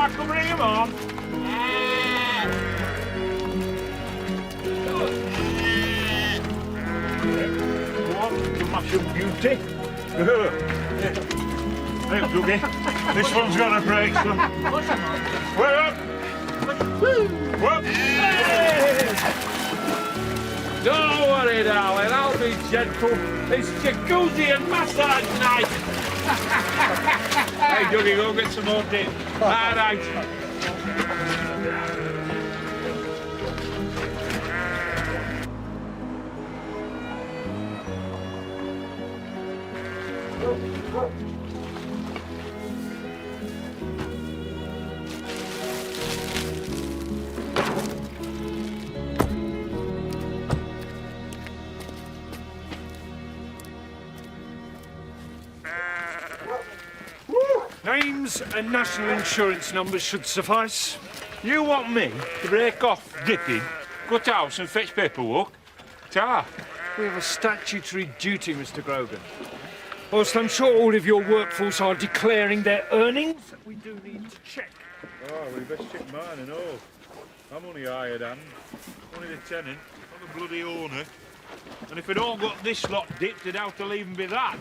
Jack will bring him on. Go on, you mushroom beauty. Hey, Dougie. This one's gonna break, son. We're up. We're up. Don't worry, darling. I'll be gentle. It's jacuzzi and massage night. Hey, Dougie, go get some more dip. All right. Names and national insurance numbers should suffice. You want me to break off dipping, go to house and fetch paperwork? Ta. We have a statutory duty, Mr. Grogan. Whilst I'm sure all of your workforce are declaring their earnings, we do need to check. Oh, we best check mine and all. I'm only hired hand, only the tenant, not the bloody owner. And if it all got this lot dipped, it'd have to even be that.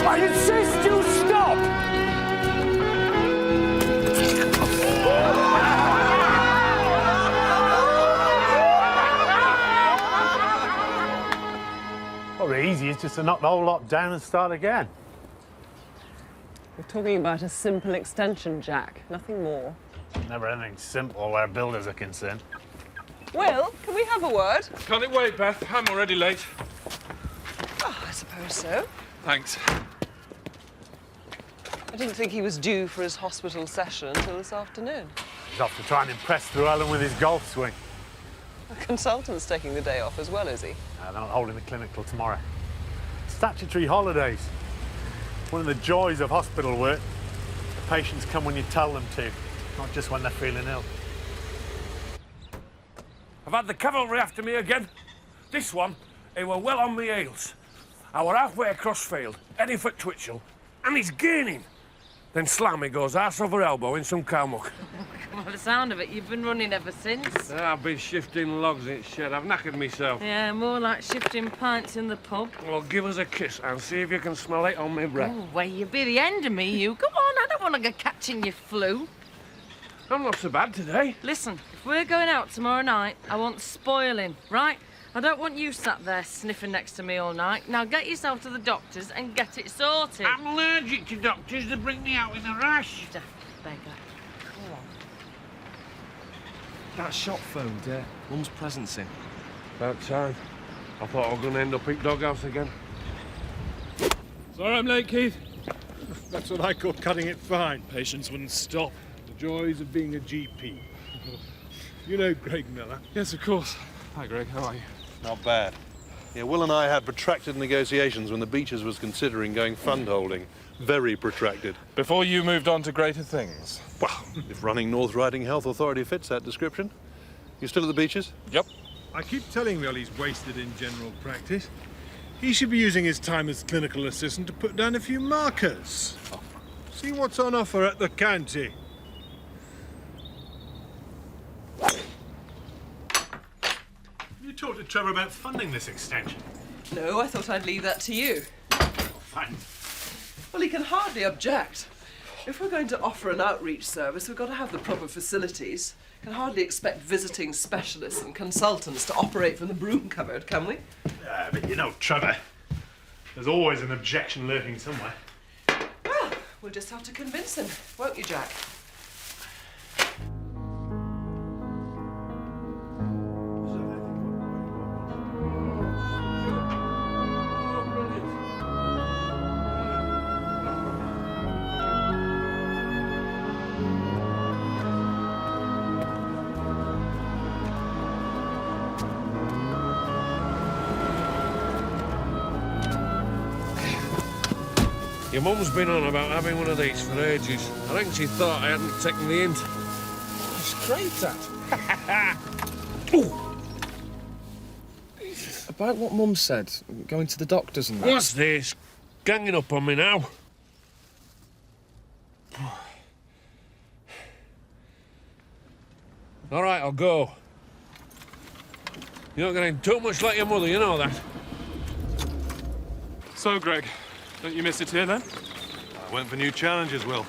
I insist you stop! Well, the easiest is to knock the whole lot down and start again. We're talking about a simple extension, Jack. Nothing more. Never anything simple where builders are concerned. Will, can we have a word? Can't it wait, Beth? I'm already late. Oh, I suppose so. Thanks. I didn't think he was due for his hospital session until this afternoon. He's off to try and impress Llewellyn with his golf swing. The consultant's taking the day off as well, is he? They're not holding the clinic till tomorrow. Statutory holidays. One of the joys of hospital work. The patients come when you tell them to, not just when they're feeling ill. I've had the cavalry after me again. This one, he were well on me heels. I were halfway across field, heading for Twitchell, and he's gaining. Then Slammy goes arse over elbow in some cow muck. By the sound of it, you've been running ever since. I've been shifting logs in shed. I've knackered myself. Yeah, more like shifting pints in the pub. Well, give us a kiss and see if you can smell it on my breath. Oh, well, you be the end of me, you. Come on, I don't want to go catching your flu. I'm not so bad today. Listen, if we're going out tomorrow night, I want spoiling, right? I don't want you sat there sniffing next to me all night. Now get yourself to the doctors and get it sorted. I'm allergic to doctors. They bring me out in a rash. Daft beggar. Go on. That shop phoned, Mum's presents in. About time. I thought I was going to end up at doghouse again. Sorry I'm late, Keith. That's what I call cutting it fine. Patients wouldn't stop. The joys of being a GP. You know Greg Miller? Yes, of course. Hi, Greg. How are you? Not bad. Yeah, Will and I had protracted negotiations when the Beaches was considering going fund holding. Very protracted. Before you moved on to greater things. Well, if running North Riding Health Authority fits that description. You still at the Beaches? Yep. I keep telling Will he's wasted in general practice. He should be using his time as clinical assistant to put down a few markers. See what's on offer at the county. You talked to Trevor about funding this extension. No, I thought I'd leave that to you. Fine. Well, he can hardly object. If we're going to offer an outreach service, we've got to have the proper facilities. Can hardly expect visiting specialists and consultants to operate from the broom cupboard, can we? Yeah, but you know, Trevor, there's always an objection lurking somewhere. Well, we'll just have to convince him, won't you, Jack? Your mum's been on about having one of these for ages. I reckon she thought I hadn't taken the hint. Straight that. About what Mum said, going to the doctors and that. What's this? Ganging up on me now. All right, I'll go. You're not getting too much like your mother, you know that. So, Greg, don't you miss it here then? I went for new challenges, Will.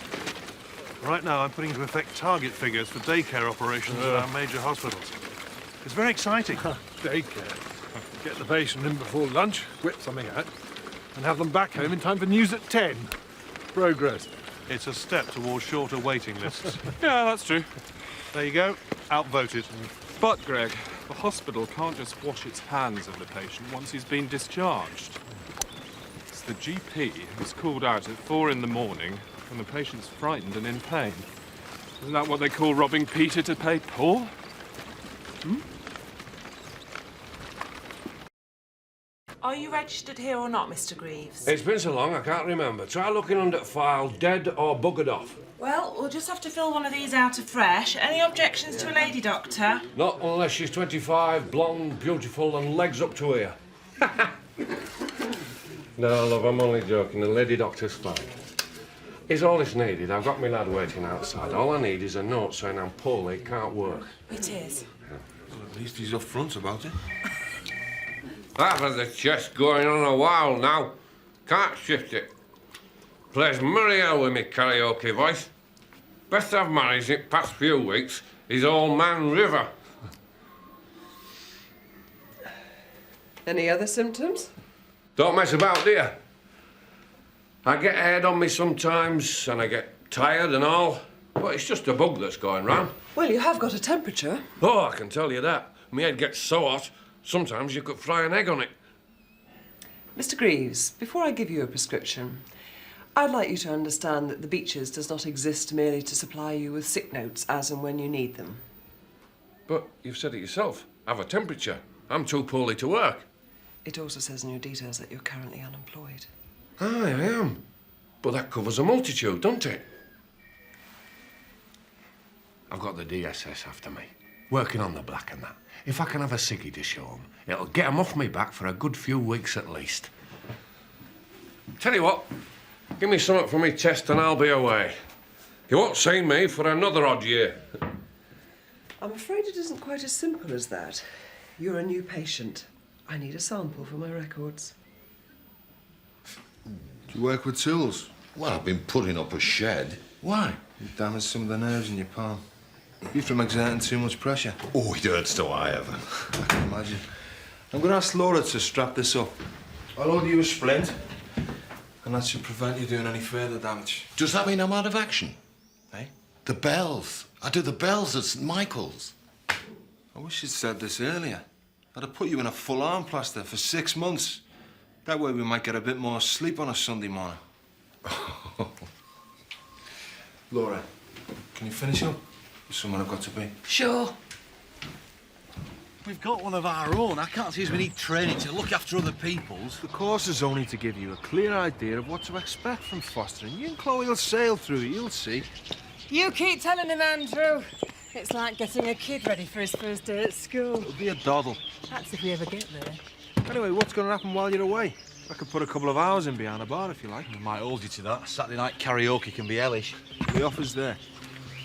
Right now, I'm putting into effect target figures for daycare operations at our major hospitals. It's very exciting. Daycare. Get the patient in before lunch, whip something out, and have them back home in time for news at 10. Progress. It's a step towards shorter waiting lists. Yeah, that's true. There you go. Outvoted. But, Greg, the hospital can't just wash its hands of the patient once he's been discharged. It's the GP who's called out at 4 in the morning when the patient's frightened and in pain. Isn't that what they call robbing Peter to pay Paul? Are you registered here or not, Mr. Greaves? It's been so long, I can't remember. Try looking under the file, dead or buggered off. Well, we'll just have to fill one of these out afresh. Any objections to a lady doctor? Not unless she's 25, blonde, beautiful, and legs up to here. No, love, I'm only joking. The lady doctor's fine. Is all that's needed. I've got my lad waiting outside. All I need is a note saying I'm poorly, can't work. It is. Well, at least he's upfront about it. I've had the chest going on a while now. Can't shift it. Plays merry hell with me karaoke voice. Best I've managed it past few weeks is Old Man River. Any other symptoms? Don't mess about, do you? I get a head on me sometimes, and I get tired and all. But it's just a bug that's going round. Well, you have got a temperature. Oh, I can tell you that. My head gets so hot, sometimes you could fry an egg on it. Mr. Greaves, before I give you a prescription, I'd like you to understand that the Beeches does not exist merely to supply you with sick notes as and when you need them. But you've said it yourself. I've a temperature. I'm too poorly to work. It also says in your details that you're currently unemployed. Aye, I am. But that covers a multitude, doesn't it? I've got the DSS after me, working on the black and that. If I can have a ciggy to show 'em, it'll get 'em off me back for a good few weeks at least. Tell you what, give me something for me test and I'll be away. You won't see me for another odd year. I'm afraid it isn't quite as simple as that. You're a new patient. I need a sample for my records. Do you work with tools? Well, I've been putting up a shed. Why? You damaged some of the nerves in your palm. You from exerting too much pressure. Oh, it hurts to I ever. I can imagine. I'm going to ask Laura to strap this up. I'll order you a splint, and that should prevent you doing any further damage. Does that mean I'm out of action? Eh? The bells. I do the bells at St. Michael's. I wish you'd said this earlier. I'd have put you in a full arm plaster for 6 months. That way we might get a bit more sleep on a Sunday morning. Laura, can you finish up? There's someone I've got to be. Sure. We've got one of our own. I can't see as we need training to look after other people's. The course is only to give you a clear idea of what to expect from fostering. You and Chloe will sail through it, you'll see. You keep telling him, Andrew. It's like getting a kid ready for his first day at school. It'll be a doddle. That's if we ever get there. Anyway, what's going to happen while you're away? I could put a couple of hours in behind a bar if you like. I might hold you to that. Saturday night karaoke can be hellish. The offer's there.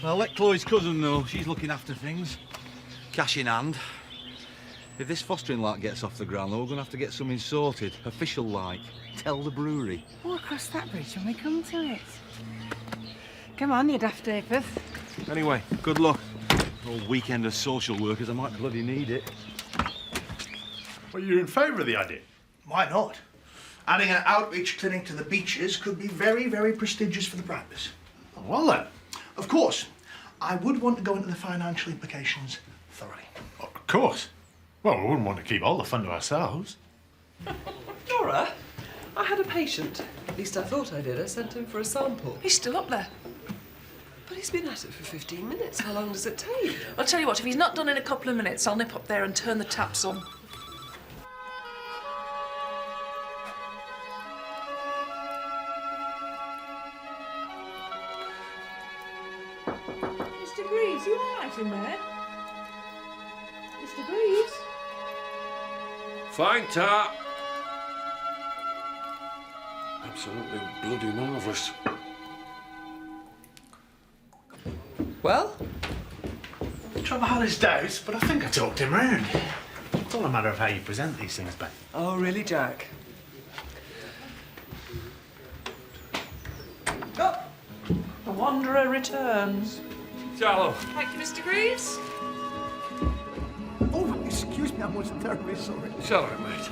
Well, let Chloe's cousin know. She's looking after things. Cash in hand. If this fostering lark gets off the ground, though, we're going to have to get something sorted. Official like. Tell the brewery. We'll cross that bridge when we come to it. Come on, you daft apeth. Anyway, good luck. Old weekend of social workers, I might bloody need it. Well, you're in favour of the idea? Why not? Adding an outreach clinic to the Beeches could be very, very prestigious for the practice. Well then. Of course, I would want to go into the financial implications thoroughly. Of course. Well, we wouldn't want to keep all the fun to ourselves. Laura, I had a patient. At least I thought I did. I sent him for a sample. He's still up there. But he's been at it for 15 minutes. How long does it take? I'll tell you what, if he's not done in a couple of minutes, I'll nip up there and turn the taps on. Is he all right in there? Mr. Greaves? Fine, Tar. Absolutely bloody marvellous. Well? Trevor had his doubts, but I think I talked him round. It's all a matter of how you present these things, Ben. Oh, really, Jack? Oh, the Wanderer returns. Shallow. Thank you, Mr. Greaves. Oh, excuse me, I'm most terribly sorry. Shallow, mate.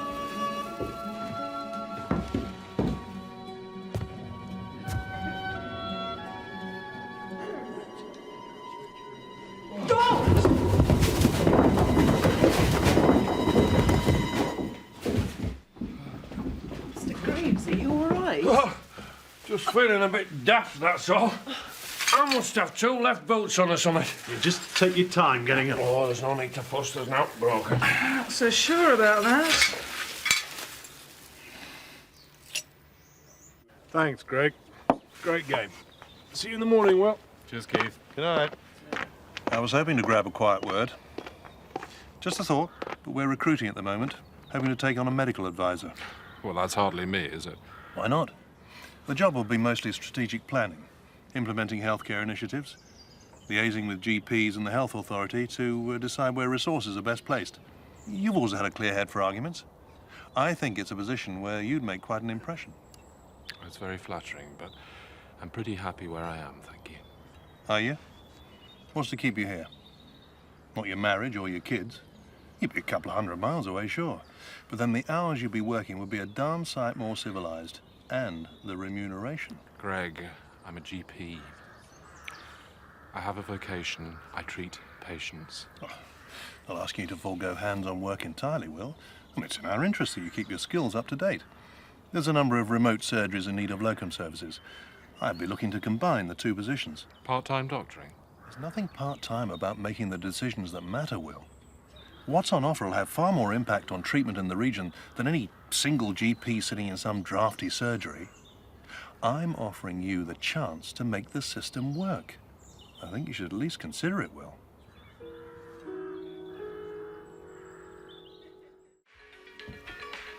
Mr. Greaves, are you all right? Oh, just feeling a bit daft, that's all. I must have 2 left boots on or something. You just take your time getting up. Oh, there's no need to fuss, there's not broken. Not so sure about that. Thanks, Greg. Great game. See you in the morning, Will. Cheers, Keith. Good night. I was hoping to grab a quiet word. Just a thought, but we're recruiting at the moment, hoping to take on a medical advisor. Well, that's hardly me, is it? Why not? The job will be mostly strategic planning, implementing healthcare initiatives, liaising with GPs and the health authority to decide where resources are best placed. You've always had a clear head for arguments. I think it's a position where you'd make quite an impression. It's very flattering, but I'm pretty happy where I am, thank you. Are you? What's to keep you here? Not your marriage or your kids. You'd be a couple of 100 miles away, sure. But then the hours you'd be working would be a darn sight more civilized. And the remuneration. Greg, I'm a GP. I have a vocation. I treat patients. Oh, I'll ask you to forego hands-on work entirely, Will. And it's in our interest that you keep your skills up to date. There's a number of remote surgeries in need of locum services. I'd be looking to combine the 2 positions. Part-time doctoring? There's nothing part-time about making the decisions that matter, Will. What's on offer will have far more impact on treatment in the region than any single GP sitting in some drafty surgery. I'm offering you the chance to make the system work. I think you should at least consider it, Will.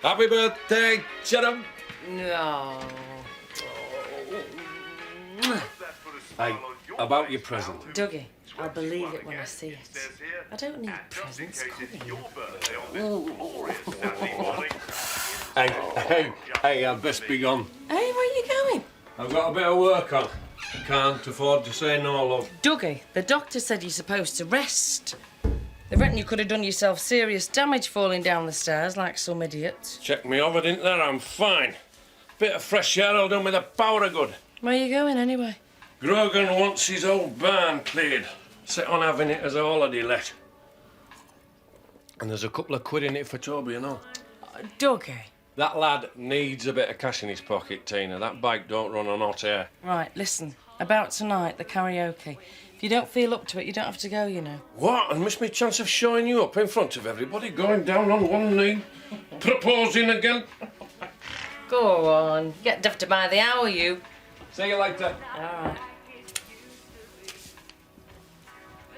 Happy birthday, Chatham. No. Hey, about your present. Dougie, I'll believe it when I see it. I don't need presents, Hey, I'd best be gone. Hey, where are you going? I've got a bit of work on. Can't afford to say no, love. Dougie, the doctor said you're supposed to rest. They reckon you could have done yourself serious damage falling down the stairs like some idiots. Checked me over, didn't there? I'm fine. Bit of fresh air will do me the power of good. Where are you going, anyway? Grogan wants his old barn cleared. Set on having it as a holiday let. And there's a couple of quid in it for Toby, you know. Dougie. That lad needs a bit of cash in his pocket, Tina. That bike don't run on hot air. Right, listen. About tonight, the karaoke. If you don't feel up to it, you don't have to go, you know. What? And miss me chance of showing you up in front of everybody, going down on one knee, proposing again? Go on. Get duffed by the hour, you. See you later. All right.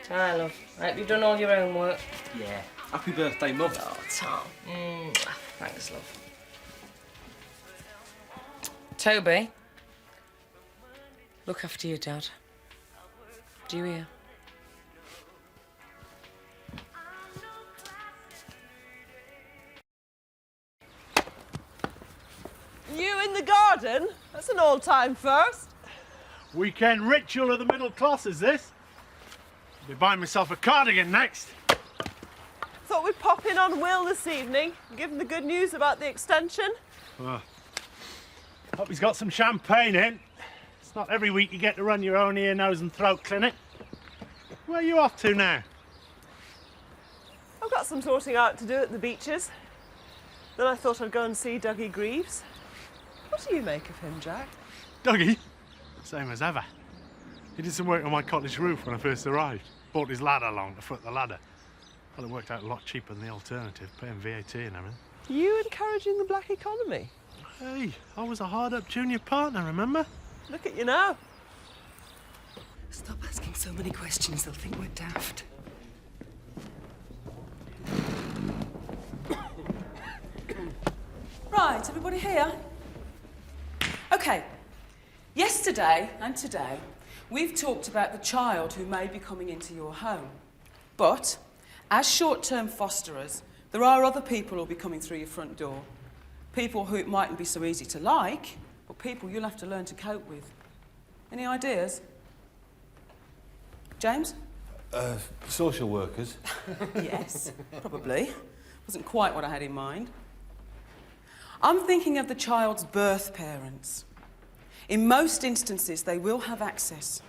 Hi, love. I hope you've done all your own work. Yeah. Happy birthday, Mum. Oh, Tom. Thanks, love. Toby, look after your dad. Do you hear? You in the garden? That's an all-time first. Weekend ritual of the middle class is this. I'll be buying myself a cardigan next. Thought we'd pop in on Will this evening and give him the good news about the extension. Well, hope he's got some champagne in. It's not every week you get to run your own ear, nose and throat clinic. Where are you off to now? I've got some sorting out to do at the beaches. Then I thought I'd go and see Dougie Greaves. What do you make of him, Jack? Dougie? Same as ever. He did some work on my cottage roof when I first arrived. Brought his ladder along to foot the ladder. Well, it worked out a lot cheaper than the alternative, paying VAT and everything. You encouraging the black economy? Hey, I was a hard-up junior partner, remember? Look at you now. Stop asking so many questions, they'll think we're daft. Right, everybody here? OK. Yesterday and today, we've talked about the child who may be coming into your home. But, as short-term fosterers, there are other people who'll be coming through your front door. People who it mightn't be so easy to like, but people you'll have to learn to cope with. Any ideas? James? Social workers. Yes, probably. Wasn't quite what I had in mind. I'm thinking of the child's birth parents. In most instances, they will have access.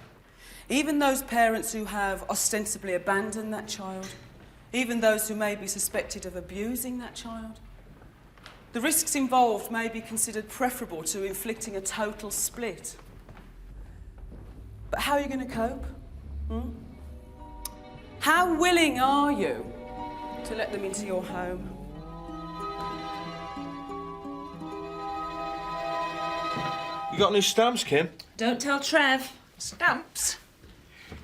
Even those parents who have ostensibly abandoned that child, even those who may be suspected of abusing that child. The risks involved may be considered preferable to inflicting a total split. But how are you going to cope? How willing are you to let them into your home? You got any stamps, Kim? Don't tell Trev. Stamps?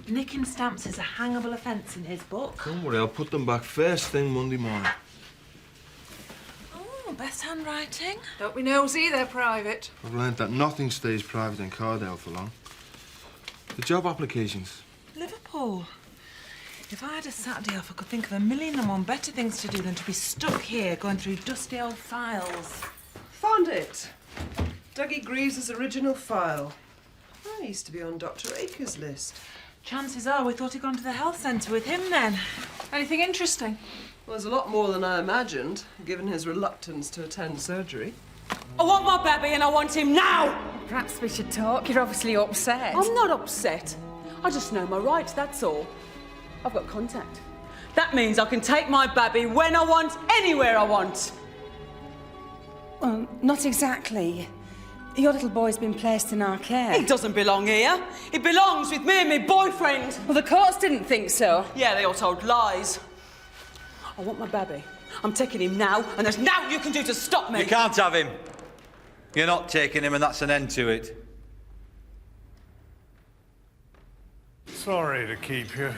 Nicking stamps is a hangable offence in his book. Don't worry, I'll put them back first thing Monday morning. Oh, Beth's handwriting. Don't be nosy, they're private. I've learned that nothing stays private in Cardale for long. The job applications. Liverpool. If I had a Saturday off, I could think of 1,000,001 better things to do than to be stuck here going through dusty old files. Found it. Dougie Greaves' original file. I used to be on Dr. Akers' list. Chances are we thought he'd gone to the health centre with him then. Anything interesting? Well, there's a lot more than I imagined, given his reluctance to attend surgery. I want my baby and I want him now! Perhaps we should talk. You're obviously upset. I'm not upset. I just know my rights, that's all. I've got contact. That means I can take my baby when I want, anywhere I want. Well, not exactly. Your little boy's been placed in our care. He doesn't belong here. He belongs with me and my boyfriend. Well, the courts didn't think so. Yeah, they all told lies. I want my baby. I'm taking him now, and there's nothing you can do to stop me. You can't have him. You're not taking him, and that's an end to it. Sorry to keep you.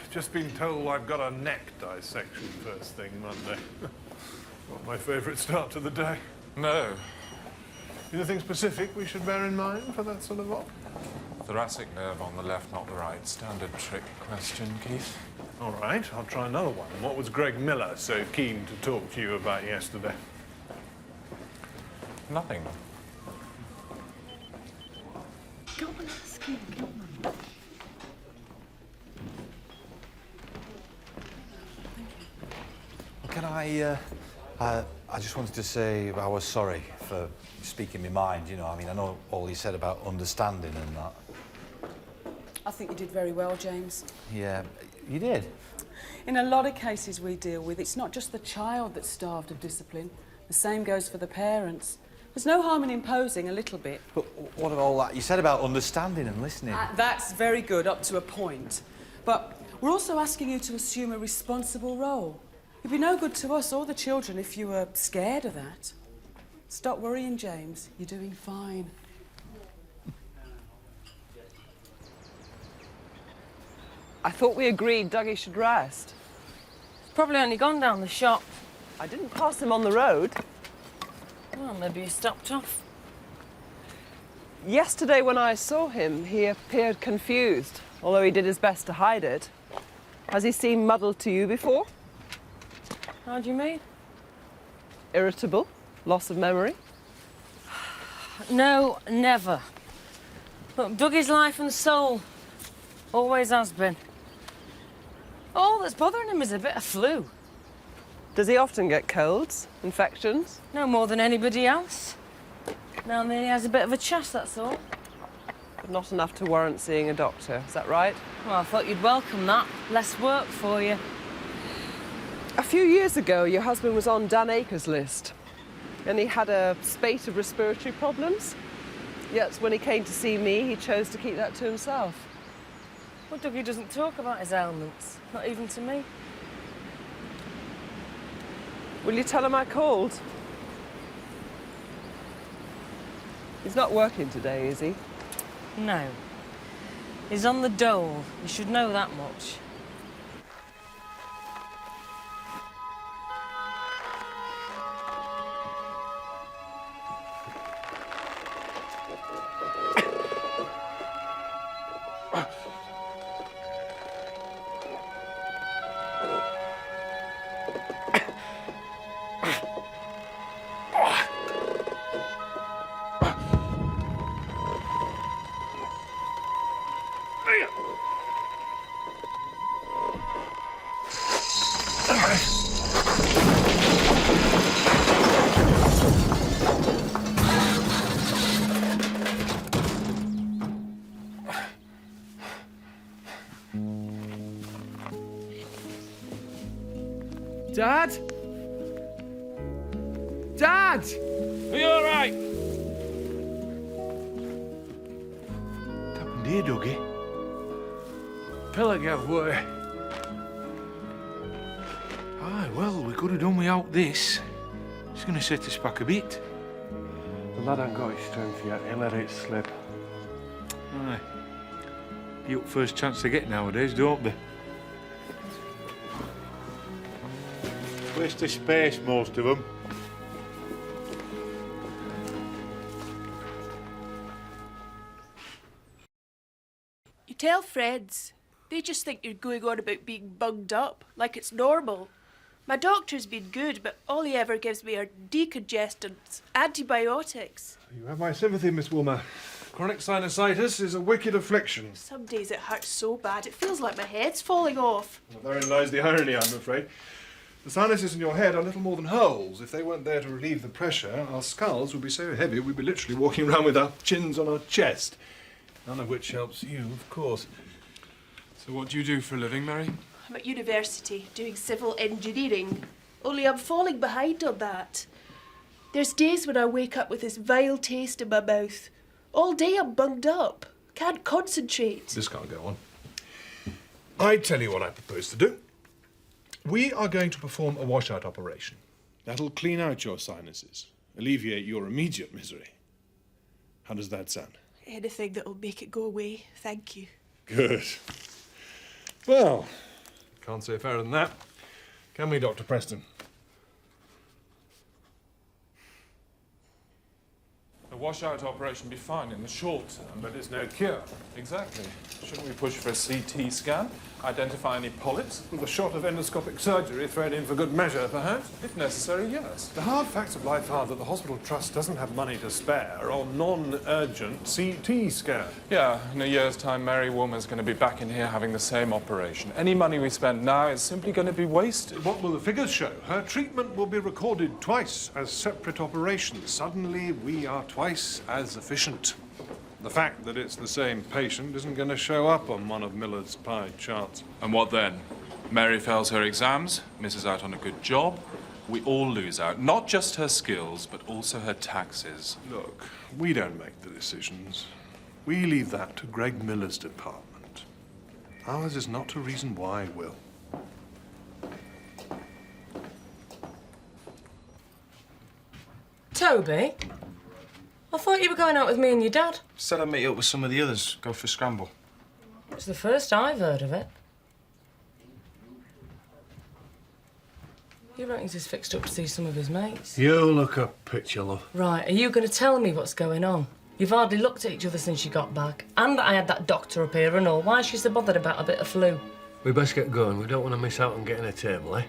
Just been told I've got a neck dissection first thing Monday. Not my favourite start to the day. No. Anything specific we should bear in mind for that sort of op? Thoracic nerve on the left, not the right. Standard trick question, Keith. All right, I'll try another one. What was Greg Miller so keen to talk to you about yesterday? Nothing. Go on, ask him. Go on. Can I just wanted to say I was sorry for speaking my mind, you know. I mean, I know all he said about understanding and that. I think you did very well, James. Yeah, you did. In a lot of cases we deal with, it's not just the child that's starved of discipline. The same goes for the parents. There's no harm in imposing a little bit. But what of all that you said about understanding and listening? That's very good, up to a point. But we're also asking you to assume a responsible role. It'd be no good to us or the children if you were scared of that. Stop worrying, James. You're doing fine. I thought we agreed Dougie should rest. He's probably only gone down the shop. I didn't pass him on the road. Well, maybe he stopped off. Yesterday when I saw him, he appeared confused, although he did his best to hide it. Has he seemed muddled to you before? How do you mean? Irritable? Loss of memory? No, never. Look, Dougie's life and soul. Always has been. All that's bothering him is a bit of flu. Does he often get colds, infections? No more than anybody else. Now and then he has a bit of a chest, that's all. But not enough to warrant seeing a doctor, is that right? Well, I thought you'd welcome that. Less work for you. A few years ago, your husband was on Dan Akers' list, and he had a spate of respiratory problems. Yet when he came to see me, he chose to keep that to himself. Well, Dougie doesn't talk about his ailments, not even to me. Will you tell him I called? He's not working today, is he? No. He's on the dole. You should know that much. Dad? Dad! Are you all right? What happened here, Dougie? Pillar gave way. Aye, well, we could have done without this. It's going to set us back a bit. The lad ain't got his strength yet. He let it slip. Aye. Get up first chance they get nowadays, don't they? Waste of space, most of them. You tell friends. They just think you're going on about being bunged up, like it's normal. My doctor's been good, but all he ever gives me are decongestants, antibiotics. You have my sympathy, Miss Woolmer. Chronic sinusitis is a wicked affliction. Some days it hurts so bad, it feels like my head's falling off. Well, therein lies the irony, I'm afraid. The sinuses in your head are little more than holes. If they weren't there to relieve the pressure, our skulls would be so heavy we'd be literally walking around with our chins on our chest. None of which helps you, of course. So what do you do for a living, Mary? I'm at university, doing civil engineering. Only I'm falling behind on that. There's days when I wake up with this vile taste in my mouth. All day I'm bunged up. Can't concentrate. This can't go on. I tell you what I propose to do. We are going to perform a washout operation. That'll clean out your sinuses, alleviate your immediate misery. How does that sound? Anything that'll make it go away, thank you. Good. Well, can't say fairer than that. Can we, Dr. Preston? A washout operation would be fine in the short term, but it's no cure. Exactly. Shouldn't we push for a CT scan? Identify any polyps? With a shot of endoscopic surgery thrown in for good measure, perhaps? If necessary, yes. The hard facts of life are that the hospital trust doesn't have money to spare on non-urgent CT scan. Yeah, in a year's time, Mary Woolmer's going to be back in here having the same operation. Any money we spend now is simply going to be wasted. What will the figures show? Her treatment will be recorded twice as separate operations. Suddenly, we are twice as efficient. The fact that it's the same patient isn't going to show up on one of Miller's pie charts. And what then? Mary fails her exams, misses out on a good job. We all lose out. Not just her skills, but also her taxes. Look, we don't make the decisions. We leave that to Greg Miller's department. Ours is not to reason why, Will. Toby? I thought you were going out with me and your dad. Said I'd meet up with some of the others, go for a scramble. It's the first I've heard of it. You reckon he's fixed up to see some of his mates? You look a picture, love. Right, are you going to tell me what's going on? You've hardly looked at each other since you got back. And I had that doctor up here and all. Why is she so bothered about a bit of flu? We best get going. We don't want to miss out on getting a table, eh?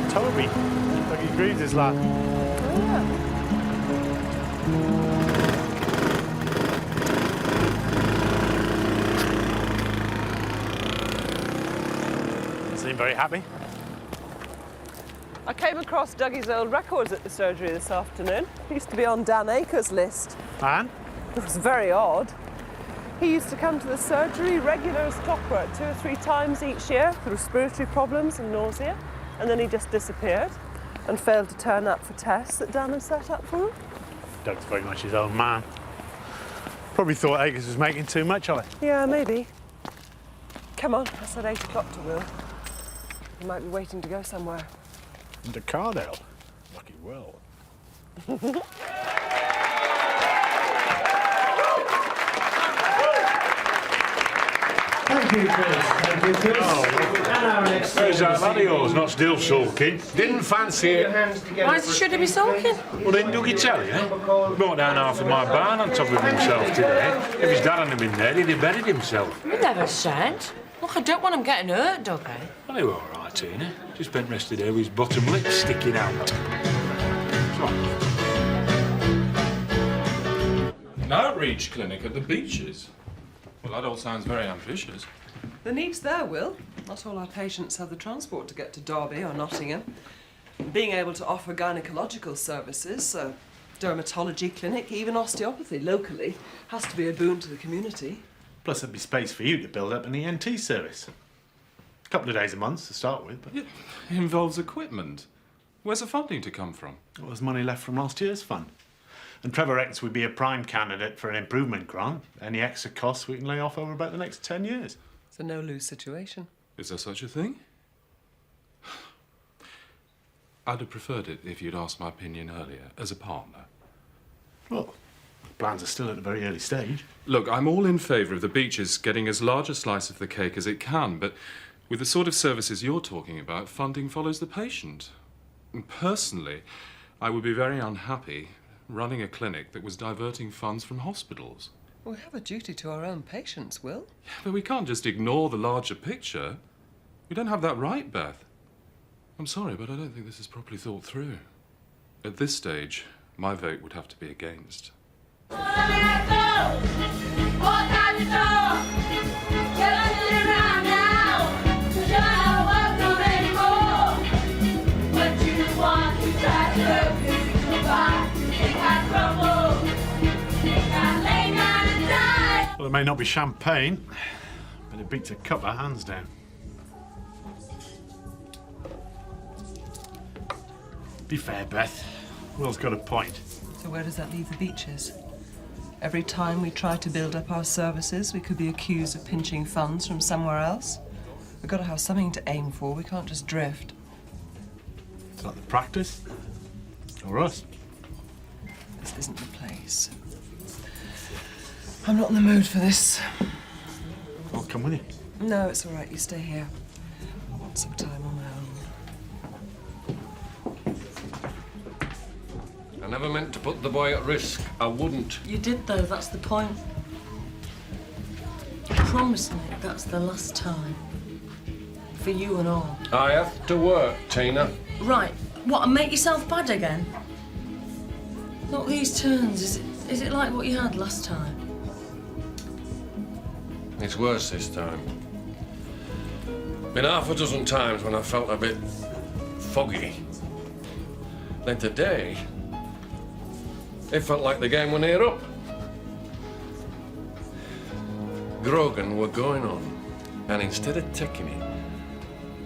Toby. Like he grieves his lad. Seem very happy. I came across Dougie's old records at the surgery this afternoon. He used to be on Dan Aker's list. And? It was very odd. He used to come to the surgery regular as clockwork 2 or 3 times each year for respiratory problems and nausea. And then he just disappeared and failed to turn up for tests that Dan had set up for him. Doug's very much his own man. Probably thought Akers was making too much of it. Yeah, maybe. Come on, I said 8 o'clock to Will. He might be waiting to go somewhere. Into Cardale. Lucky Will. Thank you, Chris. Thank you, Chris. And our next There's that lad of yours, not still sulking. Didn't fancy it. Why should he be sulking? Well, didn't Dougie tell you? He brought down half of my barn on top of himself today. If his dad hadn't been there, he'd have buried himself. He never said. Look, I don't want him getting hurt, Dougie. Well, he were all right, Tina. Just spent rest of the day with his bottom lip sticking out. An outreach clinic at the beaches? Well, that all sounds very ambitious. The need's there, Will. Not all our patients have the transport to get to Derby or Nottingham. Being able to offer gynecological services, a dermatology clinic, even osteopathy locally, has to be a boon to the community. Plus, there'd be space for you to build up an ENT service. A couple of days a month to start with, but... It involves equipment. Where's the funding to come from? Well, there's money left from last year's fund. And Trevor reckons would be a prime candidate for an improvement grant. Any extra costs we can lay off over about the next 10 years. It's a no-lose situation. Is there such a thing? I'd have preferred it if you'd asked my opinion earlier, as a partner. Well, the plans are still at a very early stage. Look, I'm all in favour of the beaches getting as large a slice of the cake as it can, but with the sort of services you're talking about, funding follows the patient. And personally, I would be very unhappy running a clinic that was diverting funds from hospitals. We have a duty to our own patients, Will. Yeah, but we can't just ignore the larger picture. We don't have that right, Beth. I'm sorry, but I don't think this is properly thought through. At this stage, my vote would have to be against. Well, it may not be champagne, but it beats a cuppa hands down. Be fair, Beth. Will's got a point. So where does that leave the beaches? Every time we try to build up our services, we could be accused of pinching funds from somewhere else. We've got to have something to aim for. We can't just drift. Is that the practice? Or us? This isn't the place. I'm not in the mood for this. I'll come with you. No, it's all right. You stay here. I want some time on my own. I never meant to put the boy at risk. I wouldn't. You did, though. That's the point. Promise me that's the last time. For you and all. I have to work, Tina. Right. What, and make yourself bad again? Look, these turns, is it like what you had last time? It's worse this time. Been half a dozen times when I felt a bit foggy. Then today, it felt like the game were near up. Grogan were going on, and instead of taking it,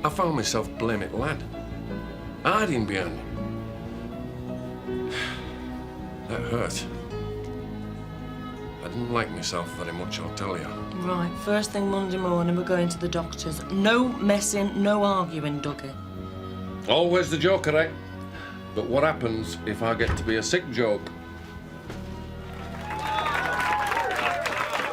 I found myself blaming lad, hiding behind him. That hurt. I didn't like myself very much, I'll tell you. Right, first thing Monday morning, we're going to the doctors. No messing, no arguing, Dougie. Always the joker, eh? But what happens if I get to be a sick joke?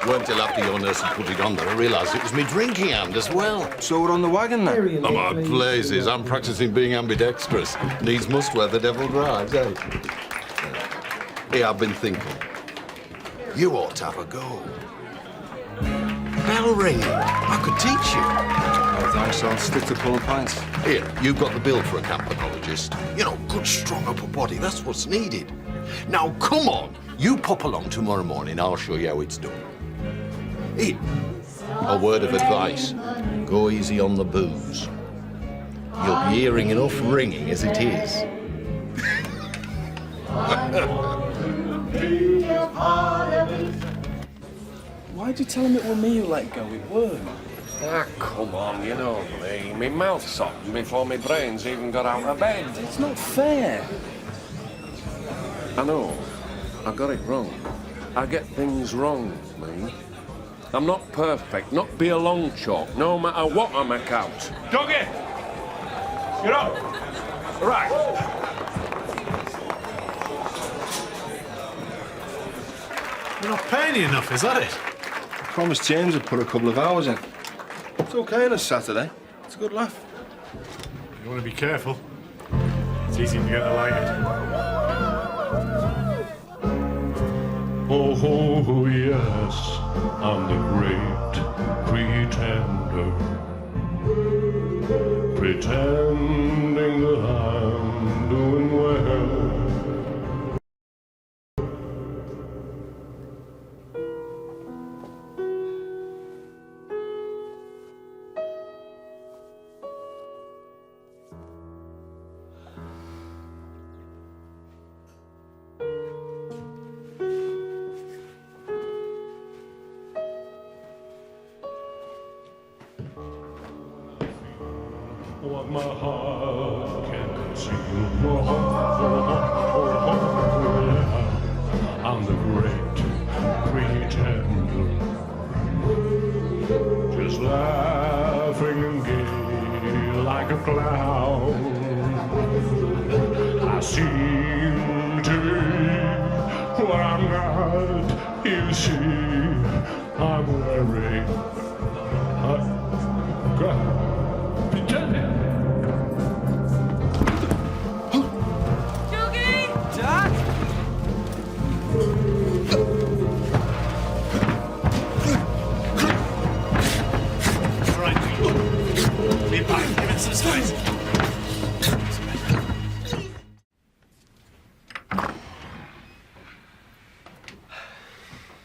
Weren't till after your nurse had put it on that I realised it was me drinking hand as well. So we're on the wagon then? Oh, my blazes, I'm practising being ambidextrous. Needs must where the devil drives, eh? Hey, I've been thinking. You ought to have a go. Bell ringing. I could teach you. Oh, thanks, I'll stick to pulling pints. Here, you've got the bill for a campanologist. You know, good, strong upper body, that's what's needed. Now, come on. You pop along tomorrow morning, I'll show you how it's done. Here, a word of advice. Go easy on the booze. You'll be hearing enough ringing as it is. Why'd you tell him it were me who let go? It weren't. Ah, come on, you know me. Me mouth softened before my brains even got out of bed. It's not fair. I know. I got it wrong. I get things wrong, me. I'm not perfect, not be a long chalk, no matter what I make out. Doggy! You're up! Right. You're not paying you enough, is that it? I promised James would put a couple of hours in. It's okay on a Saturday. It's a good laugh. You want to be careful. It's easy to get delighted. Oh, yes, I'm the great pretender, pretending that I'm doing well. What my heart can't conceal. I'm the great pretender, just laughing and gay like a clown. I seem to be what I'm not. You see, I'm wearing a crown.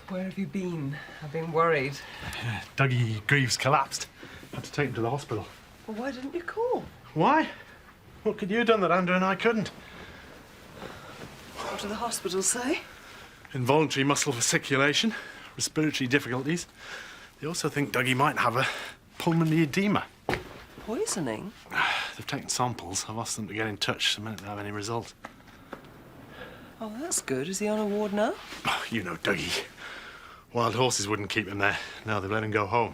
Where have you been? I've been worried. Dougie Greaves collapsed. Had to take him to the hospital. Well, why didn't you call? Why? What could you have done that Andrew and I couldn't? What do the hospital say? Involuntary muscle fasciculation, respiratory difficulties. They also think Dougie might have a pulmonary edema. Poisoning? They've taken samples. I've asked them to get in touch the minute they have any result. Oh, that's good. Is he on a ward now? Oh, you know Dougie. Wild horses wouldn't keep him there. No, they've let him go home.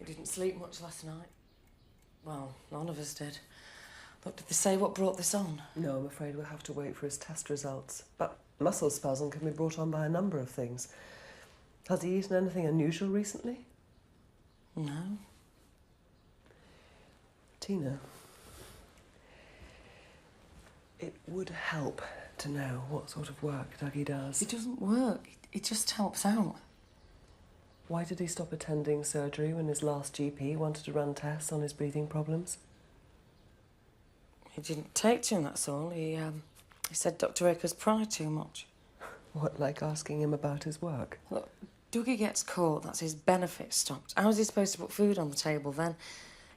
Didn't sleep much last night. Well, none of us did. Look, did they say what brought this on? No, I'm afraid we'll have to wait for his test results. But muscle spasm can be brought on by a number of things. Has he eaten anything unusual recently? No. Tina, it would help to know what sort of work Dougie does. It doesn't work. It just helps out. Why did he stop attending surgery when his last GP wanted to run tests on his breathing problems? He didn't take to him, that's all. He said Dr. Akers pried too much. What, like asking him about his work? Look, Dougie gets caught, that's his benefit stopped. How is he supposed to put food on the table then?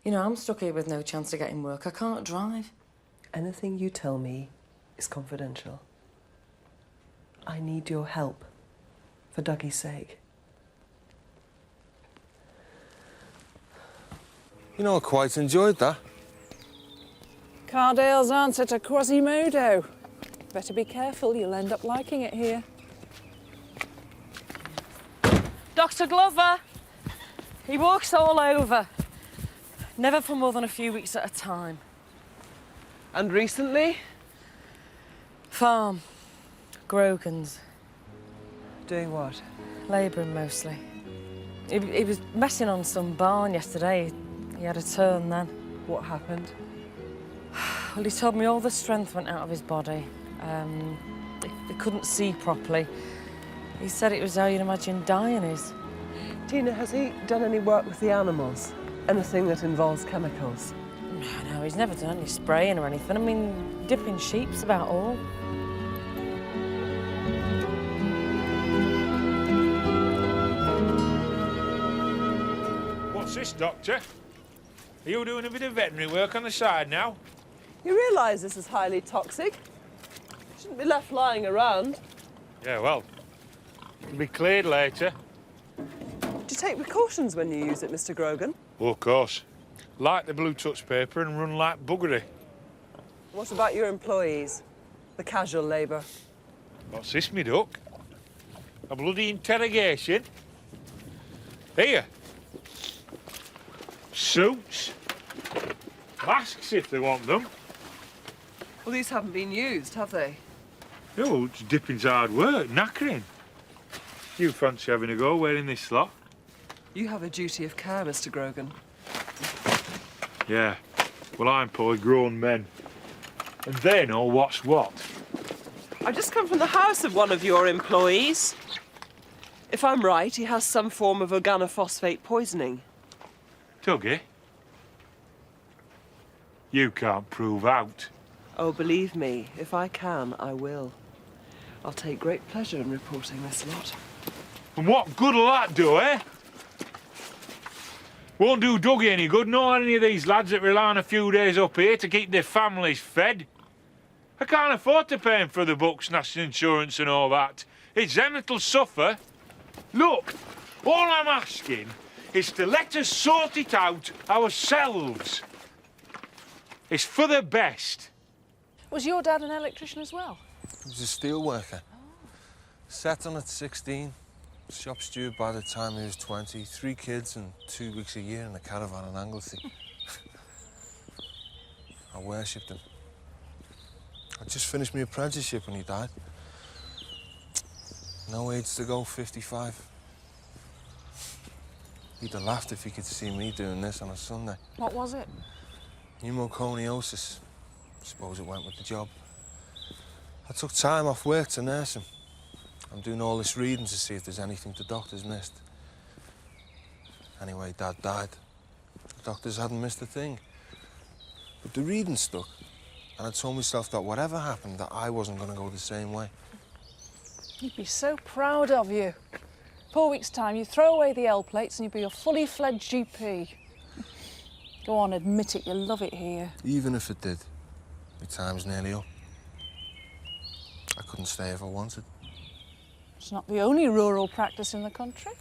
You know, I'm stuck here with no chance of getting work. I can't drive. Anything you tell me is confidential. I need your help, for Dougie's sake. You know, I quite enjoyed that. Cardale's answer to Quasimodo. Better be careful, you'll end up liking it here. Dr. Glover! He walks all over. Never for more than a few weeks at a time. And recently? Farm. Grogan's. Doing what? Labouring mostly. He was messing on some barn yesterday. He had a turn then. What happened? Well, he told me all the strength went out of his body. He couldn't see properly. He said it was how you'd imagine dying is. Tina, has he done any work with the animals? Anything that involves chemicals? No, he's never done any spraying or anything. I mean, dipping sheep's about all. What's this, Doctor? Are you doing a bit of veterinary work on the side now? You realise this is highly toxic? Shouldn't be left lying around. Yeah, well, it can be cleared later. Do you take precautions when you use it, Mr. Grogan? Oh, of course. Like the blue touch paper and run like buggery. What about your employees? The casual labour? What's this, me duck? A bloody interrogation? Here. Suits. Masks if they want them. Well, these haven't been used, have they? Oh, it's dipping's hard work, knackering. You fancy having a go wearing this lot? You have a duty of care, Mr. Grogan. Yeah. Well, I employ grown men. And they know what's what. I've just come from the house of one of your employees. If I'm right, he has some form of organophosphate poisoning. Tuggy? You can't prove out. Oh, believe me, if I can, I will. I'll take great pleasure in reporting this lot. And what good'll that do, eh? Won't do Dougie any good, nor any of these lads that rely on a few days up here to keep their families fed. I can't afford to pay 'em for the books, national insurance and all that. It's them that'll suffer. Look, all I'm asking is to let us sort it out ourselves. It's for the best. Was your dad an electrician as well? He was a steel worker. Set on at 16, shop steward by the time he was 20, 3 kids and 2 weeks a year in a caravan in Anglesey. I worshipped him. I just finished my apprenticeship when he died. No age to go, 55. He'd have laughed if he could see me doing this on a Sunday. What was it? Pneumoconiosis. Suppose it went with the job. I took time off work to nurse him. I'm doing all this reading to see if there's anything the doctors missed. Anyway, Dad died. The doctors hadn't missed a thing. But the reading stuck. And I told myself that whatever happened, that I wasn't going to go the same way. You'd be so proud of you. 4 weeks' time, you throw away the L plates and you'd be a fully fledged GP. Go on, admit it, you love it here. Even if it did, my time's nearly up. I couldn't stay if I wanted. It's not the only rural practice in the country.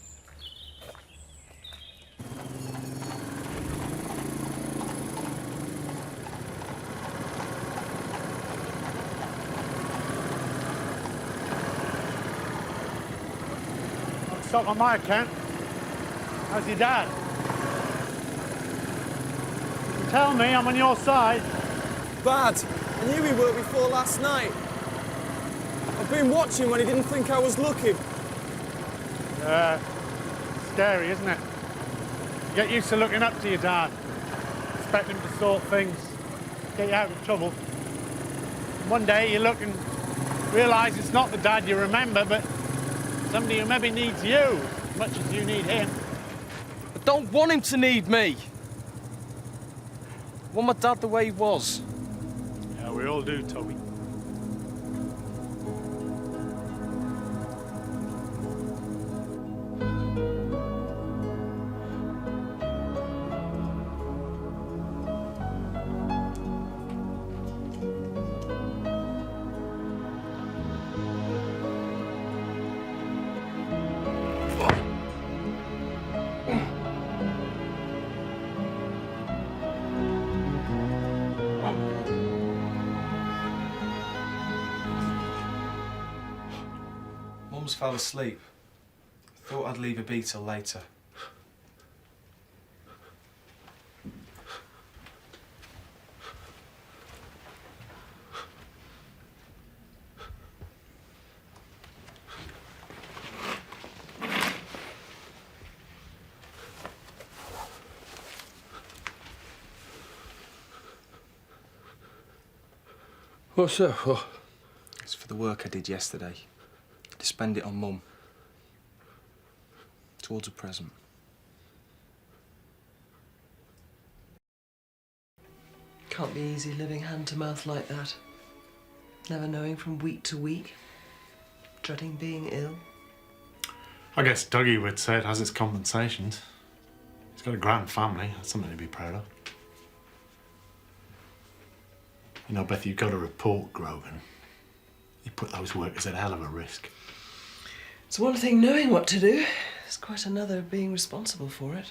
Stop on my account. How's your dad? You tell me I'm on your side. Bad. I knew he worked before last night. I've been watching when he didn't think I was looking. Scary, isn't it? You get used to looking up to your dad. Expect him to sort things, get you out of trouble. One day you look and realise it's not the dad you remember, but somebody who maybe needs you as much as you need him. I don't want him to need me. I want my dad the way he was. Yeah, we all do, Toby. Mum's fell asleep. Thought I'd leave her be till later. What's that for? It's for the work I did yesterday. To spend it on Mum. Towards a present. Can't be easy living hand to mouth like that. Never knowing from week to week. Dreading being ill. I guess Dougie would say it has its compensations. He's got a grand family. That's something to be proud of. You know, Beth, you've got to report Grogan. He put those workers at a hell of a risk. It's one thing knowing what to do. It's quite another being responsible for it.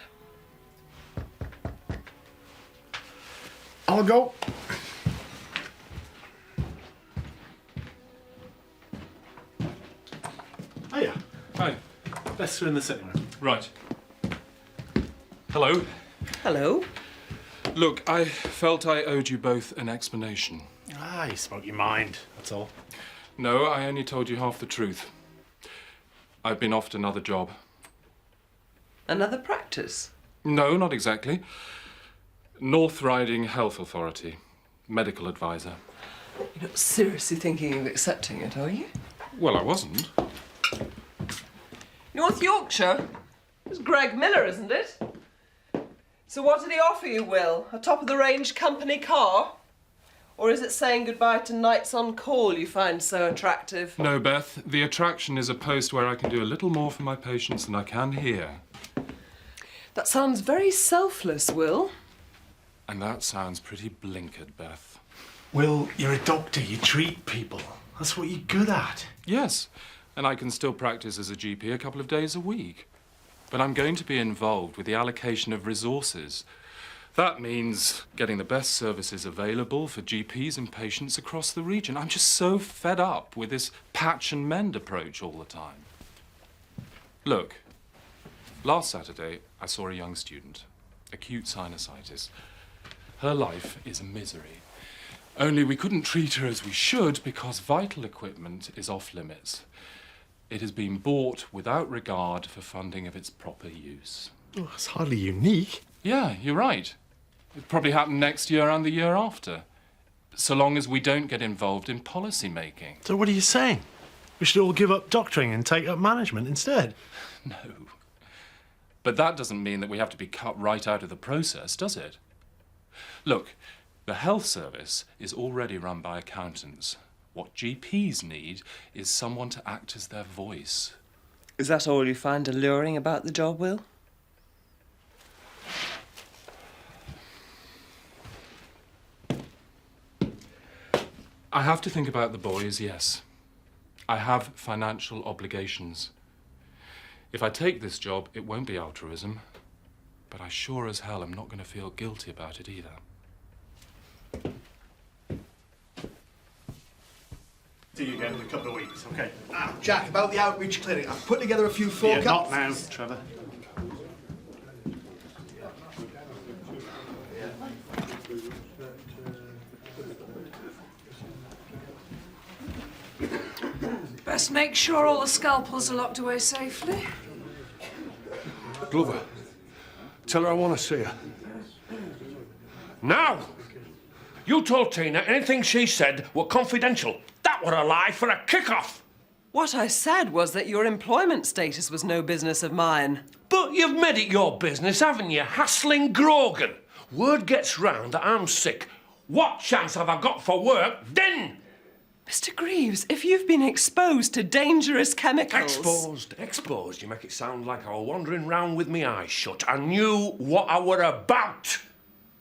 I'll go. Hiya. Hi. Beth's in the sitting room. Right. Hello. Hello. Look, I felt I owed you both an explanation. Ah, you spoke your mind, that's all. No, I only told you half the truth. I've been offered another job. Another practice? No, not exactly. North Riding Health Authority. Medical advisor. You're not seriously thinking of accepting it, are you? Well, I wasn't. North Yorkshire? It's Greg Miller, isn't it? So what did he offer you, Will? A top-of-the-range company car? Or is it saying goodbye to nights on call you find so attractive? No, Beth. The attraction is a post where I can do a little more for my patients than I can here. That sounds very selfless, Will. And that sounds pretty blinkered, Beth. Will, you're a doctor. You treat people. That's what you're good at. Yes, and I can still practice as a GP a couple of days a week. But I'm going to be involved with the allocation of resources. That means getting the best services available for GPs and patients across the region. I'm just so fed up with this patch and mend approach all the time. Look, last Saturday I saw a young student, acute sinusitis. Her life is a misery. Only we couldn't treat her as we should because vital equipment is off limits. It has been bought without regard for funding of its proper use. Oh, that's hardly unique. Yeah, you're right. It'll probably happen next year and the year after, so long as we don't get involved in policy making. So what are you saying? We should all give up doctoring and take up management instead? No. But that doesn't mean that we have to be cut right out of the process, does it? Look, the health service is already run by accountants. What GPs need is someone to act as their voice. Is that all you find alluring about the job, Will? I have to think about the boys, yes. I have financial obligations. If I take this job, it won't be altruism, but I sure as hell am not going to feel guilty about it either. See you again in a couple of weeks, OK? Jack, about the outreach clinic, I've put together a few forecasts. Yeah, not now, Trevor. Best make sure all the scalpels are locked away safely. Glover, tell her I want to see her. Now! You told Tina anything she said were confidential. That were a lie for a kick-off. What I said was that your employment status was no business of mine. But you've made it your business, haven't you? Hassling Grogan. Word gets round that I'm sick. What chance have I got for work then? Mr. Greaves, if you've been exposed to dangerous chemicals... Exposed? You make it sound like I were wandering round with me eyes shut. I knew what I were about.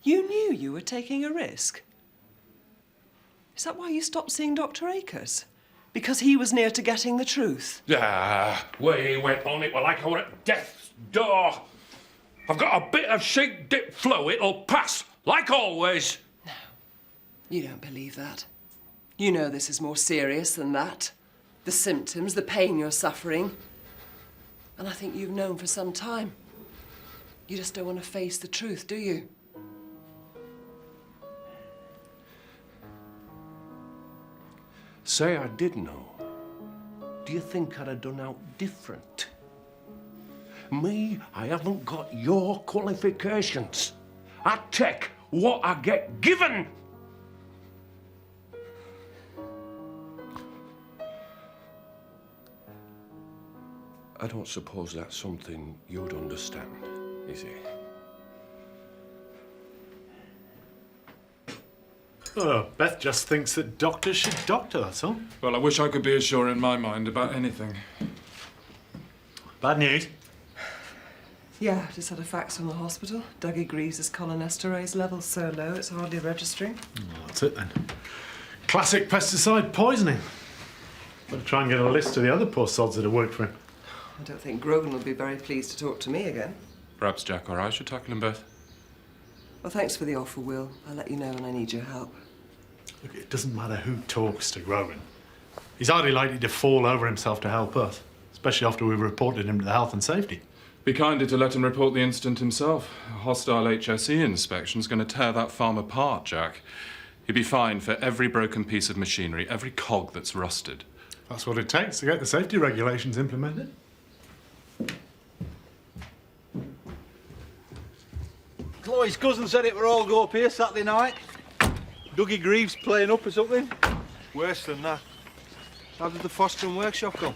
You knew you were taking a risk? Is that why you stopped seeing Dr. Akers? Because he was near to getting the truth? Way he went on, it were like I were at death's door. I've got a bit of sheep-dip flow, it'll pass, like always. No, you don't believe that. You know this is more serious than that. The symptoms, the pain you're suffering. And I think you've known for some time. You just don't want to face the truth, do you? Say I did know. Do you think I'd have done out different? Me, I haven't got your qualifications. I take what I get given. I don't suppose that's something you'd understand, is it? Oh, Beth just thinks that doctors should doctor, that's all. Well, I wish I could be as sure in my mind about anything. Bad news. Yeah, just had a fax from the hospital. Doug agrees his cholinesterase level's so low it's hardly registering. Well, that's it then. Classic pesticide poisoning. Better try and get a list of the other poor sods that have worked for him. I don't think Grogan will be very pleased to talk to me again. Perhaps Jack or I should tackle them both. Well, thanks for the offer, Will. I'll let you know when I need your help. Look, it doesn't matter who talks to Grogan. He's hardly likely to fall over himself to help us, especially after we've reported him to the health and safety. Be kinder to let him report the incident himself. A hostile HSE inspection's going to tear that farm apart, Jack. He'd be fined for every broken piece of machinery, every cog that's rusted. That's what it takes to get the safety regulations implemented. Chloe's cousin said it were all go up here Saturday night. Dougie Greaves playing up or something. Worse than that. How did the fostering workshop go?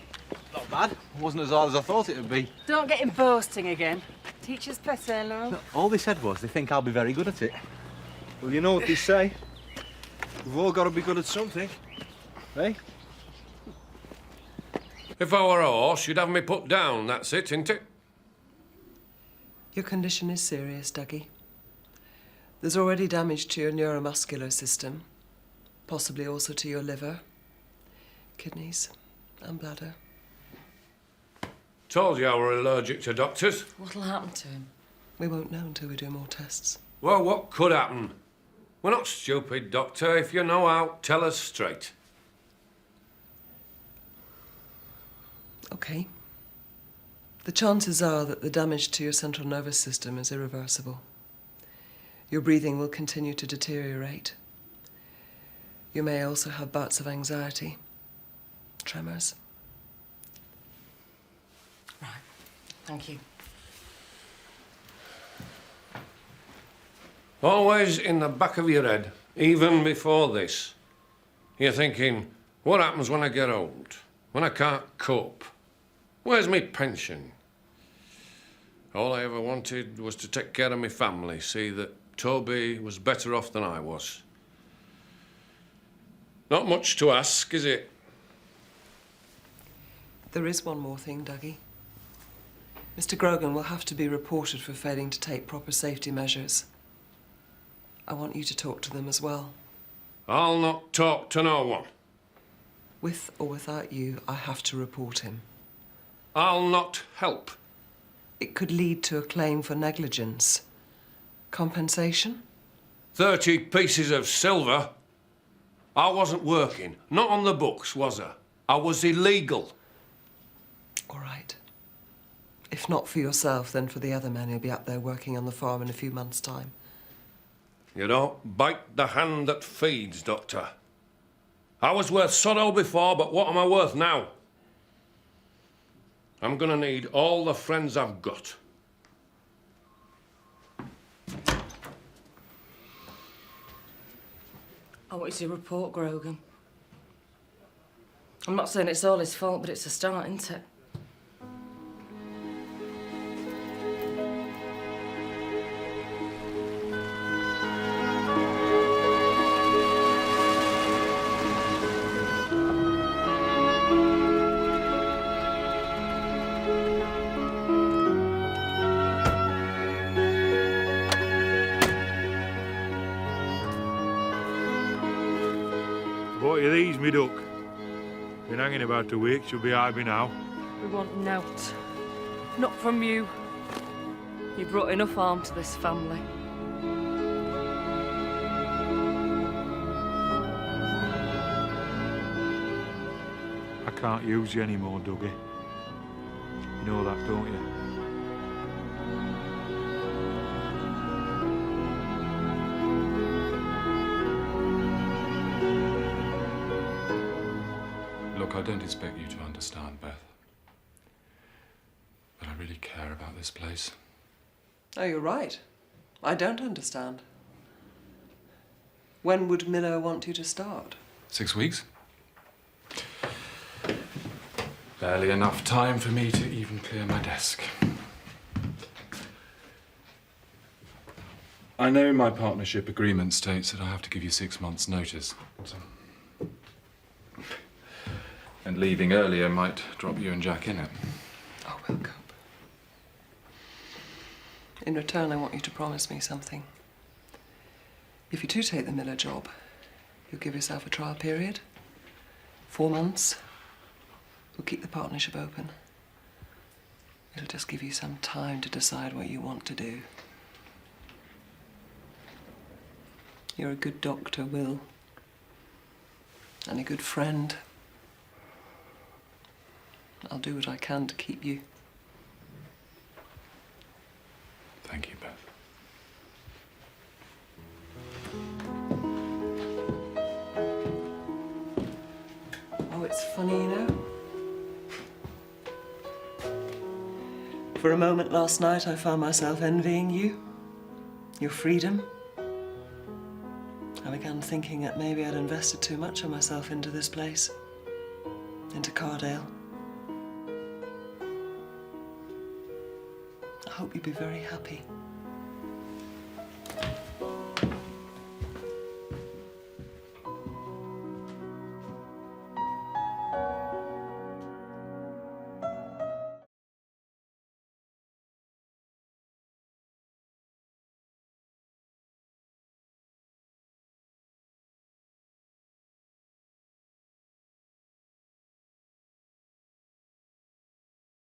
Not bad. It wasn't as hard as I thought it would be. Don't get him boasting again. Teacher's pet, Laurel. No, all they said was they think I'll be very good at it. Well, you know what they say. We've all got to be good at something. Eh? If I were a horse, you'd have me put down. That's it, isn't it? Your condition is serious, Dougie. There's already damage to your neuromuscular system, possibly also to your liver, kidneys, and bladder. Told you I were allergic to doctors. What'll happen to him? We won't know until we do more tests. Well, what could happen? We're not stupid, Doctor. If you know how, tell us straight. OK. The chances are that the damage to your central nervous system is irreversible. Your breathing will continue to deteriorate. You may also have bouts of anxiety, tremors. Right. Thank you. Always in the back of your head, even before this, you're thinking, what happens when I get old? When I can't cope? Where's my pension? All I ever wanted was to take care of my family, see that Toby was better off than I was. Not much to ask, is it? There is one more thing, Dougie. Mr. Grogan will have to be reported for failing to take proper safety measures. I want you to talk to them as well. I'll not talk to no one. With or without you, I have to report him. I'll not help. It could lead to a claim for negligence. Compensation? 30 pieces of silver. I wasn't working. Not on the books, was I? I was illegal. All right. If not for yourself, then for the other men who'll be up there working on the farm in a few months' time. You don't bite the hand that feeds, Doctor. I was worth sod all before, but what am I worth now? I'm gonna need all the friends I've got. I want you to report Grogan. I'm not saying it's all his fault, but it's a start, isn't it? What are these, me duck? Been hanging about a week, she'll be high now. We want nought. Not from you. You brought enough harm to this family. I can't use you anymore, Dougie. You know that, don't you? Look, I don't expect you to understand, Beth. But I really care about this place. Oh, you're right. I don't understand. When would Miller want you to start? 6 weeks? Barely enough time for me to even clear my desk. I know my partnership agreement states that I have to give you 6 months' notice. And leaving earlier might drop you and Jack in it. Oh, we'll cope. In return, I want you to promise me something. If you do take the Miller job, you'll give yourself a trial period. 4 months. We'll keep the partnership open. It'll just give you some time to decide what you want to do. You're a good doctor, Will. And a good friend. I'll do what I can to keep you. Thank you, Beth. Oh, it's funny, you know. For a moment last night, I found myself envying you, your freedom. I began thinking that maybe I'd invested too much of myself into this place, into Cardale. I hope you'll be very happy.